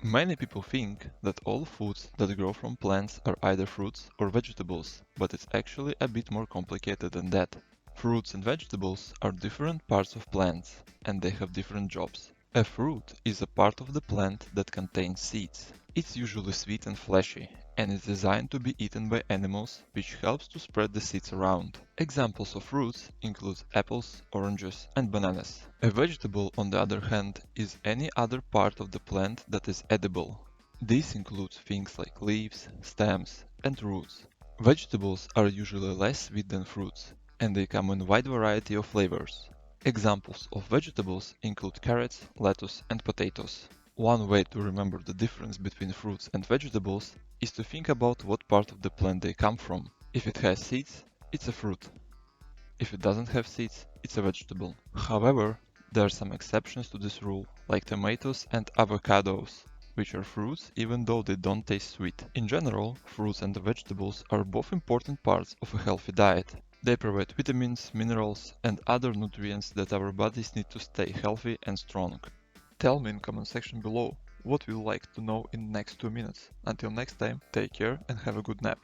Many people think that all foods that grow from plants are either fruits or vegetables, but it's actually a bit more complicated than that. Fruits and vegetables are different parts of plants, and they have different jobs. A fruit is a part of the plant that contains seeds. It's usually sweet and fleshy, and is designed to be eaten by animals, which helps to spread the seeds around. Examples of fruits include apples, oranges, and bananas. A vegetable, on the other hand, is any other part of the plant that is edible. This includes things like leaves, stems, and roots. Vegetables are usually less sweet than fruits, and they come in a wide variety of flavors. Examples of vegetables include carrots, lettuce, and potatoes. One way to remember the difference between fruits and vegetables is to think about what part of the plant they come from. If it has seeds, it's a fruit. If it doesn't have seeds, it's a vegetable. However, there are some exceptions to this rule, like tomatoes and avocados, which are fruits even though they don't taste sweet. In general, fruits and vegetables are both important parts of a healthy diet. They provide vitamins, minerals, and other nutrients that our bodies need to stay healthy and strong. Tell me in comment section below what you would like to know in the next 2 minutes. Until next time, take care and have a good nap.